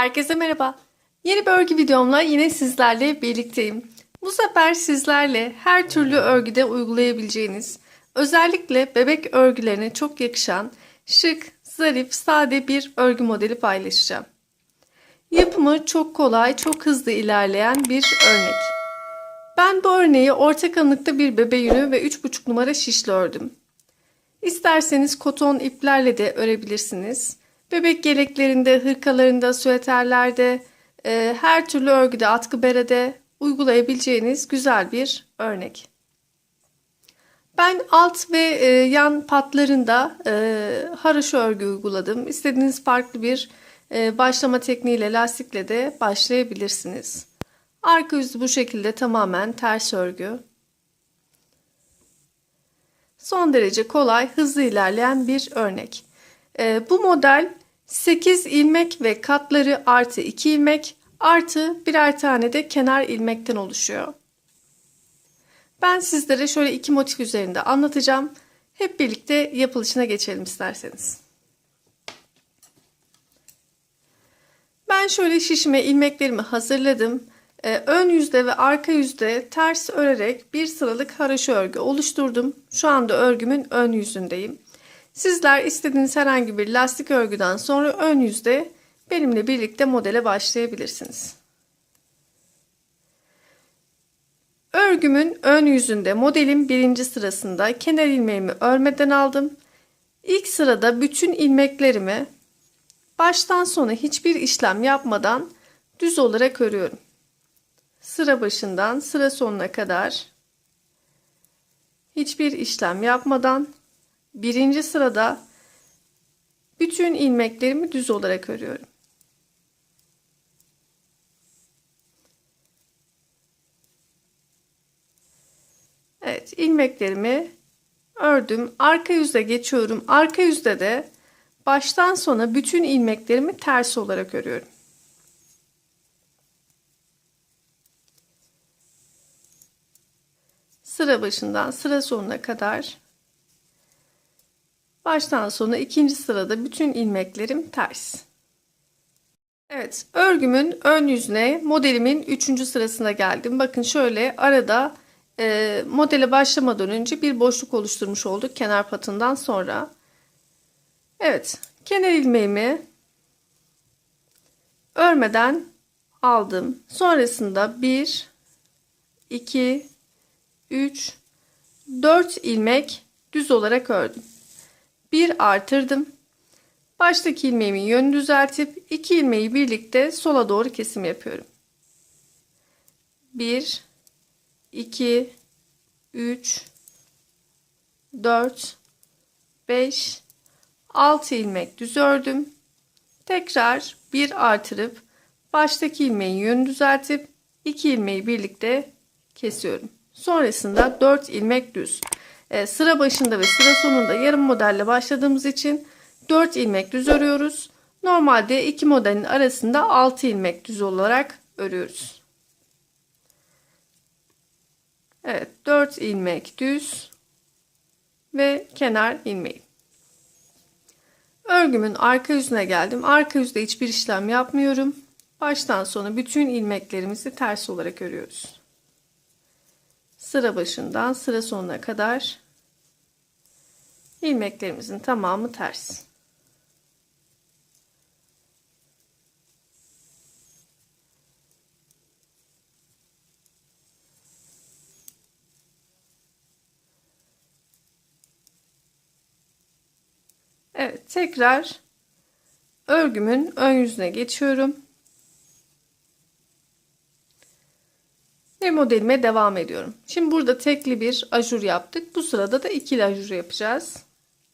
Herkese merhaba. Yeni bir örgü videomla yine sizlerle birlikteyim. Bu sefer sizlerle her türlü örgüde uygulayabileceğiniz, özellikle bebek örgülerine çok yakışan, şık, zarif, sade bir örgü modeli paylaşacağım. Yapımı çok kolay, çok hızlı ilerleyen bir örnek. Ben bu örneği orta kalınlıkta bir bebe yünü ve 3,5 numara şişle ördüm. İsterseniz koton iplerle de örebilirsiniz. Bebek yeleklerinde, hırkalarında, süeterlerde, her türlü örgüde, atkı berede uygulayabileceğiniz güzel bir örnek. Ben alt ve yan patlarında haroşa örgü uyguladım. İstediğiniz farklı bir başlama tekniğiyle, lastikle de başlayabilirsiniz. Arka yüzü bu şekilde tamamen ters örgü. Son derece kolay, hızlı ilerleyen bir örnek. Bu model 8 ilmek ve katları artı 2 ilmek artı birer tane de kenar ilmekten oluşuyor. Ben sizlere şöyle iki motif üzerinde anlatacağım. Hep birlikte yapılışına geçelim isterseniz. Ben şöyle şişime ilmeklerimi hazırladım. Ön yüzde ve arka yüzde ters örerek bir sıralık haroşa örgü oluşturdum. Şu anda örgümün ön yüzündeyim. Sizler istediğiniz herhangi bir lastik örgüden sonra ön yüzde benimle birlikte modele başlayabilirsiniz. Örgümün ön yüzünde modelin birinci sırasında kenar ilmeğimi örmeden aldım. İlk sırada bütün ilmeklerimi baştan sona hiçbir işlem yapmadan düz olarak örüyorum. Sıra başından sıra sonuna kadar hiçbir işlem yapmadan birinci sırada bütün ilmeklerimi düz olarak örüyorum. Evet, ilmeklerimi ördüm. Arka yüze geçiyorum. Arka yüzde de baştan sona bütün ilmeklerimi ters olarak örüyorum. Sıra başından sıra sonuna kadar baştan sona ikinci sırada bütün ilmeklerim ters. Evet, örgümün ön yüzüne modelimin 3. sırasına geldim. Bakın şöyle arada modele başlamadan önce bir boşluk oluşturmuş olduk kenar patından sonra. Evet, kenar ilmeğimi örmeden aldım. Sonrasında 1, 2, 3, 4 ilmek düz olarak ördüm. Bir artırdım. Baştaki ilmeğimin yönünü düzeltip 2 ilmeği birlikte sola doğru kesim yapıyorum. 1, 2, 3, 4, 5, 6 ilmek düz ördüm. Tekrar bir artırıp baştaki ilmeğin yönünü düzeltip 2 ilmeği birlikte kesiyorum. Sonrasında 4 ilmek düz. Sıra başında ve sıra sonunda yarım modelle başladığımız için 4 ilmek düz örüyoruz. Normalde iki modelin arasında 6 ilmek düz olarak örüyoruz. Evet, 4 ilmek düz ve kenar ilmeği. Örgümün arka yüzüne geldim. Arka yüzde hiçbir işlem yapmıyorum. Baştan sona bütün ilmeklerimizi ters olarak örüyoruz. Sıra başından sıra sonuna kadar ilmeklerimizin tamamı ters. Evet, tekrar örgümün ön yüzüne geçiyorum. Ve modelime devam ediyorum. Şimdi burada tekli bir ajur yaptık. Bu sırada da ikili ajur yapacağız.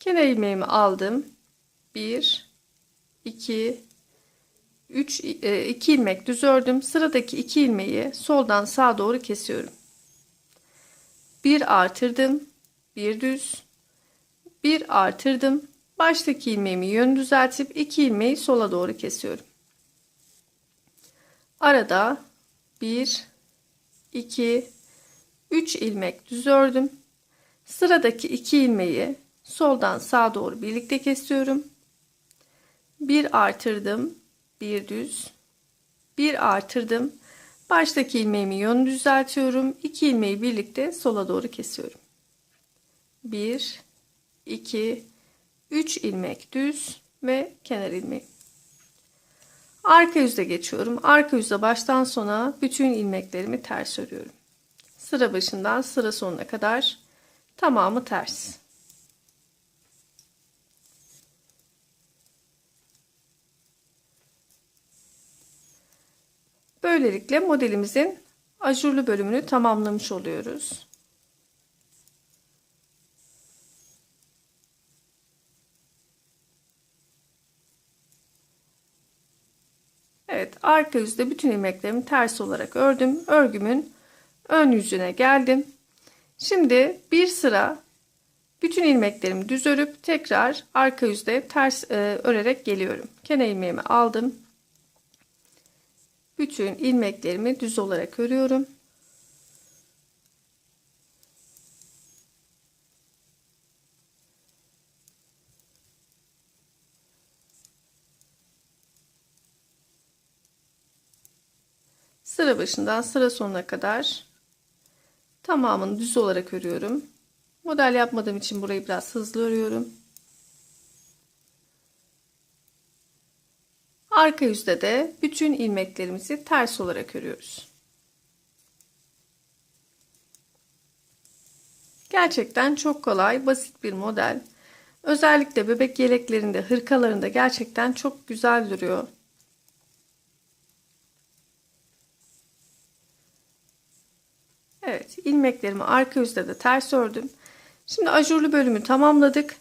Kenar ilmeğimi aldım. 1, 2, 3, 2 ilmek düz ördüm. Sıradaki 2 ilmeği soldan sağa doğru kesiyorum. Bir artırdım. Bir düz. Bir artırdım. Baştaki ilmeğimi yönü düzeltip 2 ilmeği sola doğru kesiyorum. Arada 1, 2, 3 ilmek düz ördüm. Sıradaki 2 ilmeği soldan sağa doğru birlikte kesiyorum. Bir artırdım, bir düz, Bir artırdım. Baştaki ilmeğimin yönünü düzeltiyorum. 2 ilmeği birlikte sola doğru kesiyorum. 1, 2, 3 ilmek düz ve kenar ilmeği. Arka yüze geçiyorum. Arka yüze baştan sona bütün ilmeklerimi ters örüyorum. Sıra başından sıra sonuna kadar tamamı ters. Böylelikle modelimizin ajurlu bölümünü tamamlamış oluyoruz. Evet, arka yüzde bütün ilmeklerimi ters olarak ördüm. Örgümün ön yüzüne geldim. Şimdi bir sıra bütün ilmeklerimi düz örüp tekrar arka yüzde ters örerek geliyorum. Kenar ilmeğimi aldım. Bütün ilmeklerimi düz olarak örüyorum. Sıra başından sıra sonuna kadar tamamını düz olarak örüyorum. Model yapmadığım için burayı biraz hızlı örüyorum. Arka yüzde de bütün ilmeklerimizi ters olarak örüyoruz. Gerçekten çok kolay, basit bir model. Özellikle bebek yeleklerinde, hırkalarında gerçekten çok güzel duruyor. Evet, ilmeklerimi arka yüzde de ters ördüm. Şimdi ajurlu bölümü tamamladık.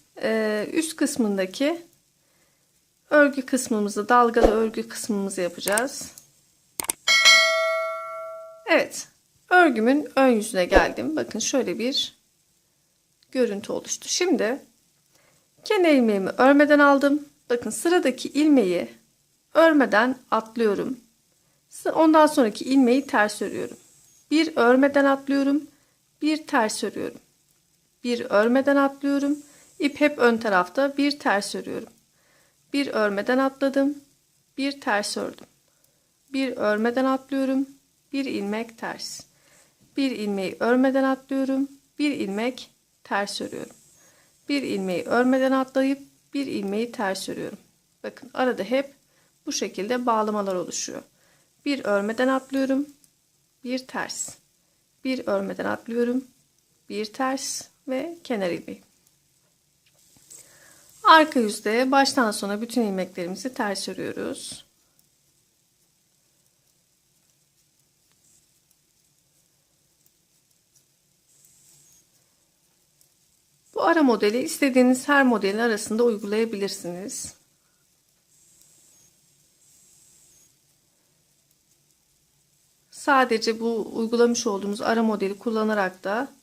Üst kısmındaki örgü kısmımızı, dalgalı örgü kısmımızı yapacağız. Evet, örgümün ön yüzüne geldim. Bakın şöyle bir görüntü oluştu. Şimdi kenar ilmeğimi örmeden aldım. Bakın sıradaki ilmeği örmeden atlıyorum. Ondan sonraki ilmeği ters örüyorum. Bir örmeden atlıyorum, bir ters örüyorum. Bir örmeden atlıyorum. İp hep ön tarafta, bir ters örüyorum. Bir örmeden atladım, bir ters ördüm. Bir örmeden atlıyorum, bir ilmek ters. Bir ilmeği örmeden atlıyorum, bir ilmek ters örüyorum. Bir ilmeği örmeden atlayıp bir ilmeği ters örüyorum. Bakın arada hep bu şekilde bağlamalar oluşuyor. Bir örmeden atlıyorum, bir ters. Bir örmeden atlıyorum, bir ters ve kenar ilmeği. Arka yüzde baştan sona bütün ilmeklerimizi ters örüyoruz. Bu ara modeli istediğiniz her modelin arasında uygulayabilirsiniz. Sadece bu uygulamış olduğumuz ara modeli kullanarak da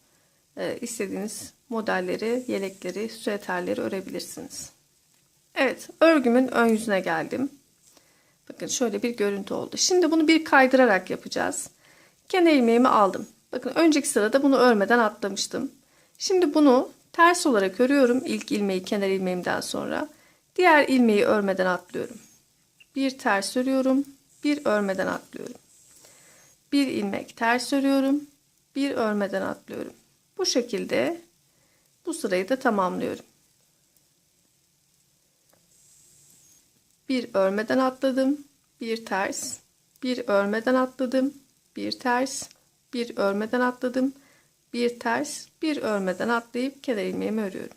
istediğiniz modelleri, yelekleri, süeterleri örebilirsiniz. Evet, örgümün ön yüzüne geldim. Bakın şöyle bir görüntü oldu. Şimdi bunu bir kaydırarak yapacağız. Kenar ilmeğimi aldım. Bakın önceki sırada bunu örmeden atlamıştım. Şimdi bunu ters olarak örüyorum. İlk ilmeği kenar ilmeğimden sonra. Diğer ilmeği örmeden atlıyorum. Bir ters örüyorum. Bir örmeden atlıyorum. Bir ilmek ters örüyorum. Bir örmeden atlıyorum. Bu şekilde bu sırayı da tamamlıyorum. Bir örmeden atladım. Bir ters. Bir örmeden atladım. Bir ters. Bir örmeden atladım. Bir ters. Bir örmeden atlayıp kenar ilmeğimi örüyorum.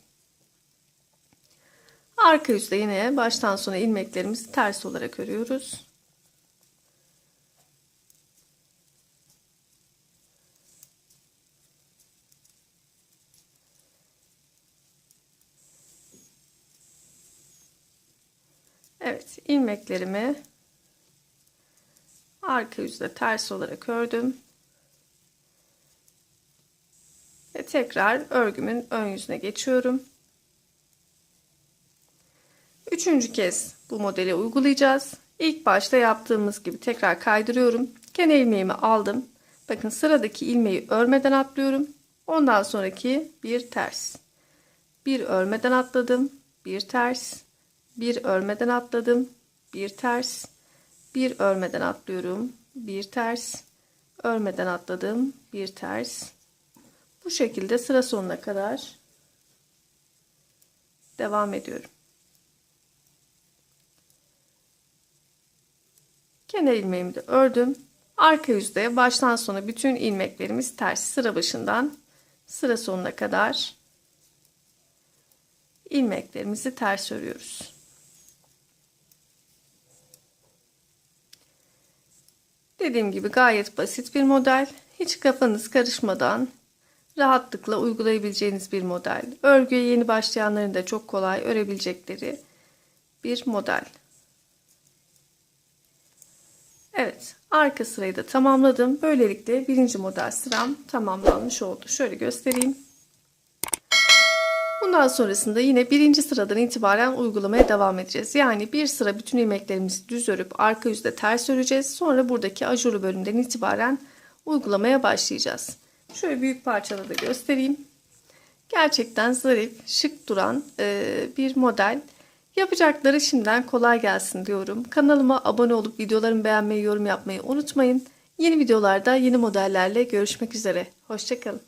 Arka yüzde yine baştan sona ilmeklerimizi ters olarak örüyoruz. Evet, ilmeklerimi arka yüzde ters olarak ördüm. Ve tekrar örgümün ön yüzüne geçiyorum. Üçüncü kez bu modeli uygulayacağız. İlk başta yaptığımız gibi tekrar kaydırıyorum. Kenar ilmeğimi aldım. Bakın sıradaki ilmeği örmeden atlıyorum. Ondan sonraki bir ters. Bir örmeden atladım. Bir ters. Bir örmeden atladım. Bir ters. Bir örmeden atlıyorum. Bir ters. Örmeden atladım. Bir ters. Bu şekilde sıra sonuna kadar devam ediyorum. Kenar ilmeğimi de ördüm. Arka yüzde baştan sona bütün ilmeklerimiz ters. Sıra başından sıra sonuna kadar ilmeklerimizi ters örüyoruz. Dediğim gibi gayet basit bir model. Hiç kafanız karışmadan rahatlıkla uygulayabileceğiniz bir model. Örgüye yeni başlayanların da çok kolay örebilecekleri bir model. Evet, arka sırayı da tamamladım. Böylelikle birinci model sıram tamamlanmış oldu. Şöyle göstereyim. Bundan sonrasında yine birinci sıradan itibaren uygulamaya devam edeceğiz. Yani bir sıra bütün ilmeklerimizi düz örüp arka yüzde ters öreceğiz. Sonra buradaki ajurlu bölümden itibaren uygulamaya başlayacağız. Şöyle büyük parçaları da göstereyim. Gerçekten zarif, şık duran bir model. Yapacakları şimdiden kolay gelsin diyorum. Kanalıma abone olup videolarımı beğenmeyi, yorum yapmayı unutmayın. Yeni videolarda yeni modellerle görüşmek üzere. Hoşça kalın.